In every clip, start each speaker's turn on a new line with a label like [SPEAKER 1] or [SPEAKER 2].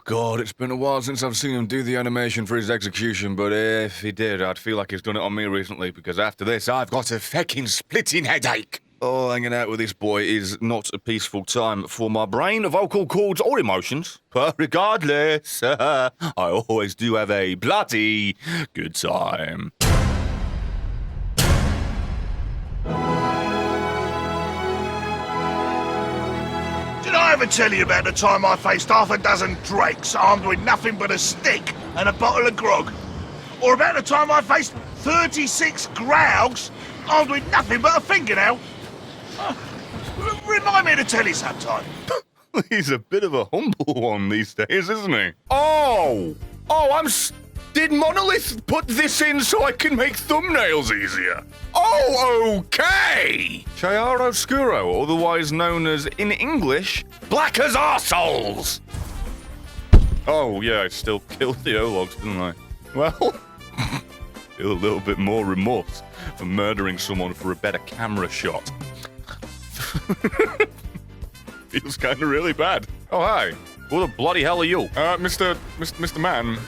[SPEAKER 1] God, it's been a while since I've seen him do the animation for his execution, but if he did, I'd feel like he's done it on me recently, because after this, I've got a fucking splitting headache. Oh, hanging out with this boy is not a peaceful time for my brain, vocal cords, or emotions. But regardless, I always do have a bloody good time.
[SPEAKER 2] Did I ever tell you about the time I faced half a dozen drakes armed with nothing but a stick and a bottle of grog? Or about the time I faced 36 grougs armed with nothing but a fingernail? Remind me to tell you sometime.
[SPEAKER 1] He's a bit of a humble one these days, isn't he? Did Monolith put this in so I can make thumbnails easier? Oh, okay! Chiaroscuro, otherwise known as, in English, black as arseholes! Oh, yeah, I still killed the Ologs, didn't I? Well, feel a little bit more remorse for murdering someone for a better camera shot. Feels kind of really bad. Oh, hi. What the bloody hell are you? Mr. Man.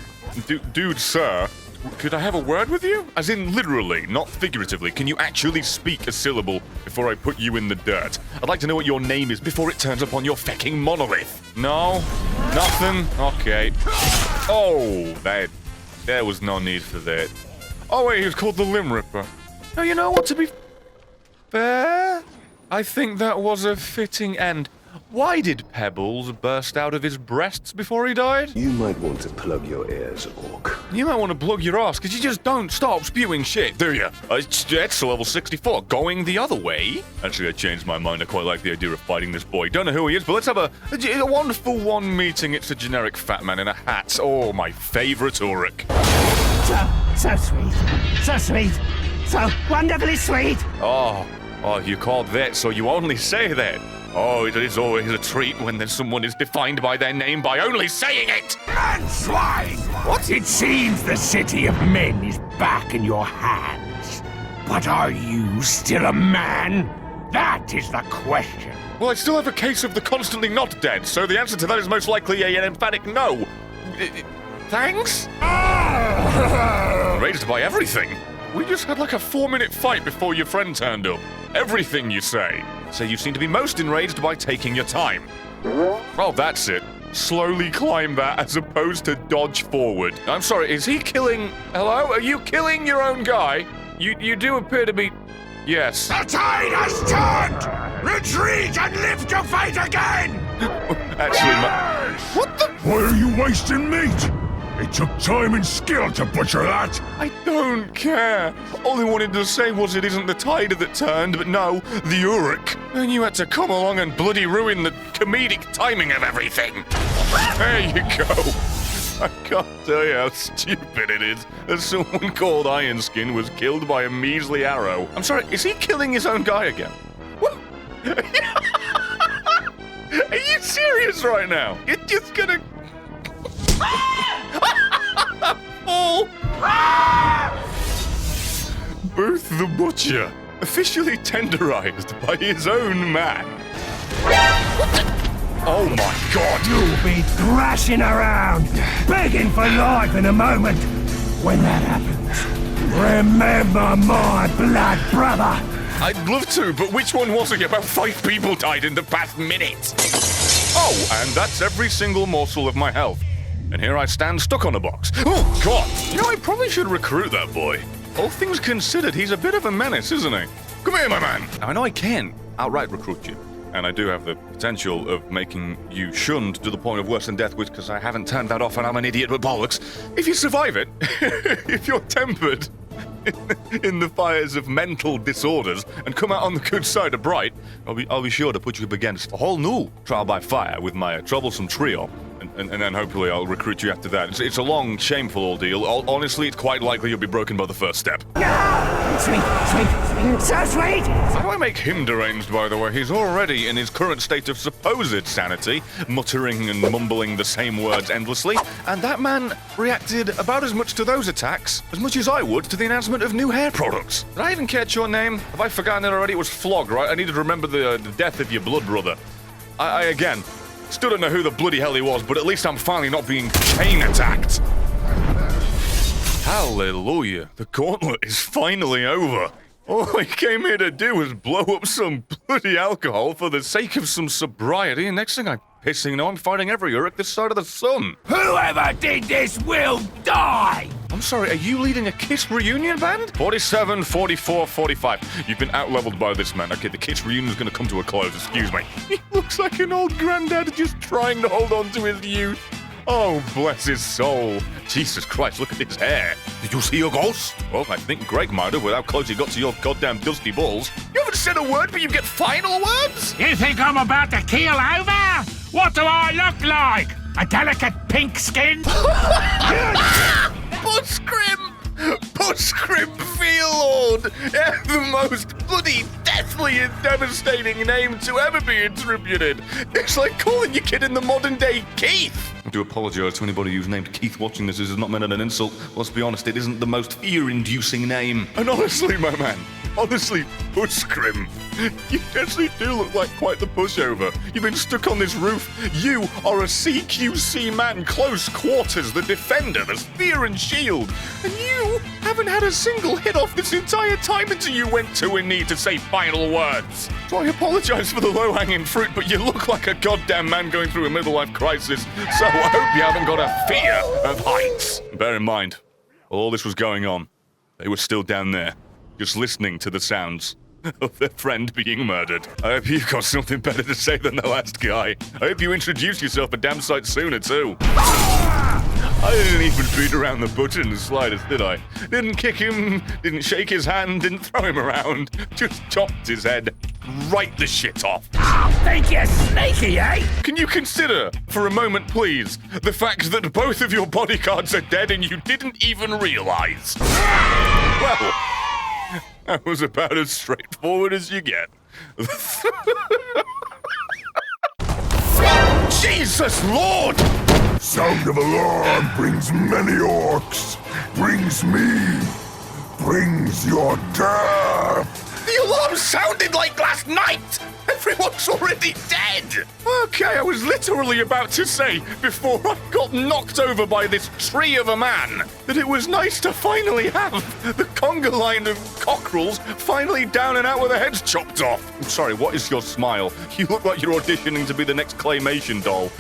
[SPEAKER 1] Dude, sir. Could I have a word with you? As in literally, not figuratively. Can you actually speak a syllable before I put you in the dirt? I'd like to know what your name is before it turns up on your fecking monolith. No? Nothing? Okay. Oh, there was no need for that. Oh, wait, he was called the Limb Ripper. Oh, you know what, to be fair, I think that was a fitting end. Why did pebbles burst out of his breasts before he died?
[SPEAKER 3] You might want to plug your ears, Orc.
[SPEAKER 1] You might want to plug your ass, because you just don't stop spewing shit, do you? It's level 64, going the other way. Actually, I changed my mind. I quite like the idea of fighting this boy. Don't know who he is, but let's have a one-for-one meeting. It's a generic fat man in a hat. Oh, my favorite Uruk.
[SPEAKER 4] So sweet. So sweet. So wonderfully sweet.
[SPEAKER 1] Oh, you called that, so you only say that. Oh, it is always a treat when someone is defined by their name by only saying it!
[SPEAKER 4] Man swine!
[SPEAKER 1] What?
[SPEAKER 4] It seems the city of men is back in your hands. But are you still a man? That is the question.
[SPEAKER 1] Well, I still have a case of the constantly not dead, so the answer to that is most likely an emphatic no. Thanks? Raised by everything. We just had like a 4-minute fight before your friend turned up. Everything you say. So you seem to be most enraged by taking your time. Well, that's it. Slowly climb that as opposed to dodge forward. I'm sorry, is he killing... Hello? Are you killing your own guy? You do appear to be... Yes.
[SPEAKER 4] The tide has turned! Retreat and live to fight again!
[SPEAKER 1] Actually, what the...
[SPEAKER 2] Why are you wasting meat? It took time and skill to butcher that.
[SPEAKER 1] I don't care. All I wanted to say was it isn't the tide that turned, but no, the Uruk. And you had to come along and bloody ruin the comedic timing of everything. There you go. I can't tell you how stupid it is that someone called Ironskin was killed by a measly arrow. I'm sorry, is he killing his own guy again? What? Are you serious right now? You're just gonna... Oh! Booth the Butcher, officially tenderized by his own man. Oh my god!
[SPEAKER 4] You'll be thrashing around, begging for life in a moment. When that happens, remember my blood brother.
[SPEAKER 1] I'd love to, but which one was it? About 5 people died in the past minute. Oh, and that's every single morsel of my health. And here I stand stuck on a box. Oh, God! You know, I probably should recruit that boy. All things considered, he's a bit of a menace, isn't he? Come here, my man! Now, I know I can outright recruit you. And I do have the potential of making you shunned to the point of worse than death, which, because I haven't turned that off and I'm an idiot with bollocks. If you survive it, if you're tempered in the fires of mental disorders and come out on the good side of bright, I'll be sure to put you up against a whole new trial by fire with my troublesome trio. And then hopefully I'll recruit you after that. It's a long, shameful ordeal. Honestly, it's quite likely you'll be broken by the first step.
[SPEAKER 4] No! Sweet, so sweet!
[SPEAKER 1] How do I make him deranged, by the way? He's already in his current state of supposed sanity, muttering and mumbling the same words endlessly, and that man reacted about as much to those attacks as much as I would to the announcement of new hair products. Did I even catch your name? Have I forgotten it already? It was Flog, right? I needed to remember the death of your blood brother. I again... Still don't know who the bloody hell he was, but at least I'm finally not being chain attacked. Hallelujah. The gauntlet is finally over. All I came here to do was blow up some bloody alcohol for the sake of some sobriety, and next thing I'm pissing now, I'm fighting every Uruk this side of the sun.
[SPEAKER 4] Whoever did this will die!
[SPEAKER 1] I'm sorry, are you leading a KISS reunion band? 47, 44, 45. You've been out-leveled by this man. Okay, the KISS reunion's gonna come to a close, excuse me. He looks like an old granddad just trying to hold on to his youth. Oh, bless his soul. Jesus Christ, look at his hair. Did you see a ghost? Well, I think Greg might have with how close he got to your goddamn dusty balls. You haven't said a word, but you get final words?
[SPEAKER 4] You think I'm about to keel over? What do I look like? A delicate pink skin?
[SPEAKER 1] Pushgrim Feelord! The most bloody, deathly and devastating name to ever be attributed. It's like calling your kid in the modern day Keith. I do apologise to anybody who's named Keith watching this. This is not meant as an insult. Let's be honest, it isn't the most fear-inducing name. And honestly, my man, Pushgrim, you actually do look like quite the pushover. You've been stuck on this roof. You are a CQC man, close quarters, the defender, the spear and shield. And you haven't had a single hit off this entire time until you went to a knee to say final words. So I apologise for the low-hanging fruit, but you look like a goddamn man going through a midlife crisis. So I hope you haven't got a fear of heights. Bear in mind, while all this was going on, they were still down there, just listening to the sounds of their friend being murdered. I hope you've got something better to say than the last guy. I hope you introduce yourself a damn sight sooner, too. I didn't even beat around the bush in the slightest, did I? Didn't kick him, didn't shake his hand, didn't throw him around. Just chopped his head right the shit off.
[SPEAKER 4] Oh, think you're sneaky, eh?
[SPEAKER 1] Can you consider, for a moment please, the fact that both of your bodyguards are dead and you didn't even realize? Well, that was about as straightforward as you get. Jesus Lord!
[SPEAKER 5] Sound of alarm brings many orcs. Brings me. Brings your death.
[SPEAKER 1] The alarm sounded like last night! Everyone's already dead! Okay, I was literally about to say, before I got knocked over by this tree of a man, that it was nice to finally have the conga line of cockerels finally down and out with their heads chopped off. I'm sorry, what is your smile? You look like you're auditioning to be the next claymation doll.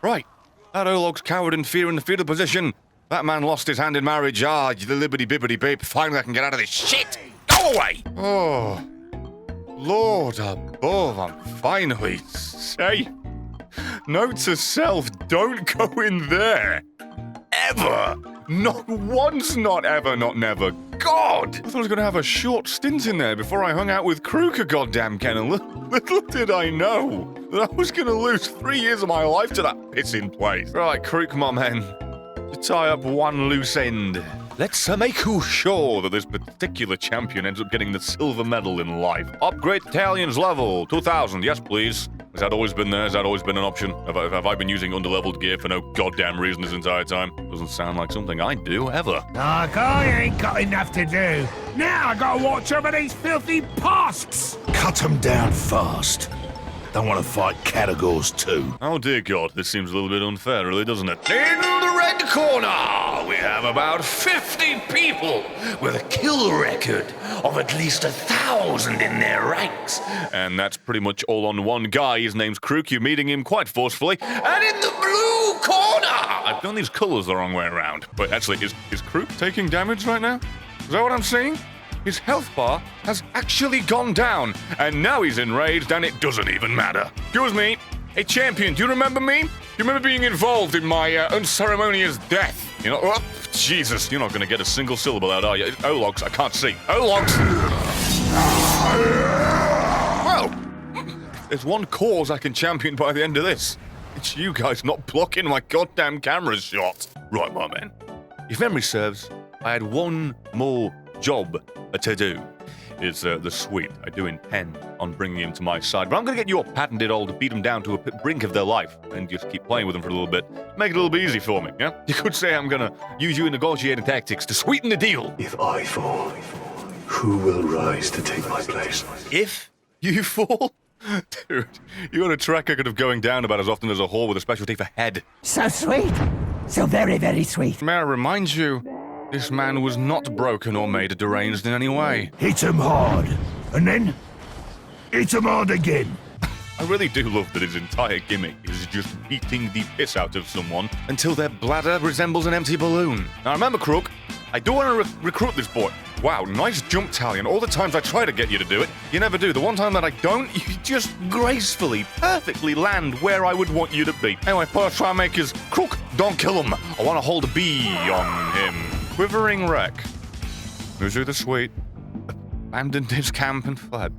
[SPEAKER 1] Right, that Olog's coward and fear in the fetal position. That man lost his hand in marriage. Ah, the libbity-bibbity babe. Finally, I can get out of this shit. Go away! Oh, Lord above, I'm finally safe. Note to self, don't go in there. Ever. Not once, not ever, not never. God! I thought I was going to have a short stint in there before I hung out with Kruger, goddamn Ken. Little did I know that I was going to lose 3 years of my life to that pissing place. Right, Krug, my man. To tie up one loose end. Let's make sure that this particular champion ends up getting the silver medal in life. Upgrade Italian's level, 2,000, yes please. Has that always been there? Has that always been an option? Have I been using underleveled gear for no goddamn reason this entire time? Doesn't sound like something I do, ever.
[SPEAKER 4] Like I ain't got enough to do. Now I gotta watch some of these filthy pasts.
[SPEAKER 2] Cut them down fast. Don't want to fight categories too.
[SPEAKER 1] Oh dear God, this seems a little bit unfair, really, doesn't it? In the red corner, we have about 50 people with a kill record of at least 1,000 in their ranks. And that's pretty much all on one guy. His name's Kruk. You're meeting him quite forcefully. And in the blue corner, I've done these colors the wrong way around. But actually, is Kruk taking damage right now? Is that what I'm seeing? His health bar has actually gone down, and now he's enraged, and it doesn't even matter. Excuse me. Hey, champion, do you remember me? Do you remember being involved in my unceremonious death? You know, oh, Jesus, you're not going to get a single syllable out, are you? Ologs, I can't see. Ologs! Well, if there's one cause I can champion by the end of this, it's you guys not blocking my goddamn camera shot. Right, my man. If memory serves, I had one more job to do. It's the suite. I do intend on bringing him to my side, but I'm going to get your patented old beat them down to a brink of their life and just keep playing with them for a little bit. Make it a little bit easy for me, yeah? You could say I'm going to use you in negotiating tactics to sweeten the deal.
[SPEAKER 3] If I fall, who will rise to take my place?
[SPEAKER 1] If You fool? Dude, you got a track record of going down about as often as a whore with a specialty for head.
[SPEAKER 4] So sweet. So very, very sweet.
[SPEAKER 1] May I remind you, this man was not broken or made deranged in any way.
[SPEAKER 4] Hit 'em hard. And then hit 'em hard again.
[SPEAKER 1] I really do love that his entire gimmick is just beating the piss out of someone until their bladder resembles an empty balloon. Now remember, Crook, I do want to recruit this boy. Wow, nice jump talent. All the times I try to get you to do it, you never do. The one time that I don't, you just gracefully, perfectly land where I would want you to be. Anyway, first try and make his Crook, don't kill him. I want to hold a bee on him. Quivering wreck. Muzu the Sweet abandoned his camp and fled.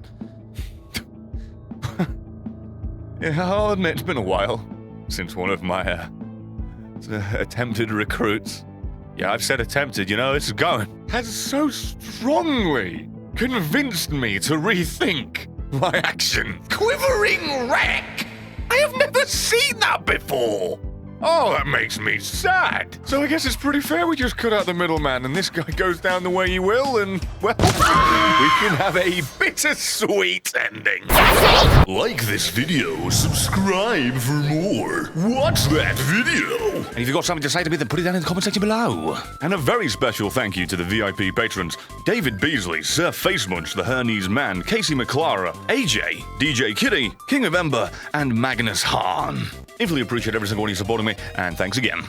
[SPEAKER 1] Yeah, I'll admit it's been a while since one of my attempted recruits. Yeah, I've said attempted, you know, it's going. Has so strongly convinced me to rethink my action. Quivering wreck! I have never seen that before! Oh, that makes me sad. So I guess it's pretty fair we just cut out the middleman and this guy goes down the way he will and, well, we can have a bittersweet ending. Like this video, subscribe for more. Watch that video. And if you've got something to say to me, then put it down in the comment section below. And a very special thank you to the VIP patrons, David Beasley, Sir Face Munch, the Hernes Man, Casey McClara, AJ, DJ Kitty, King of Ember, and Magnus Hahn. Infinitely appreciate every single one of you supporting me, and thanks again.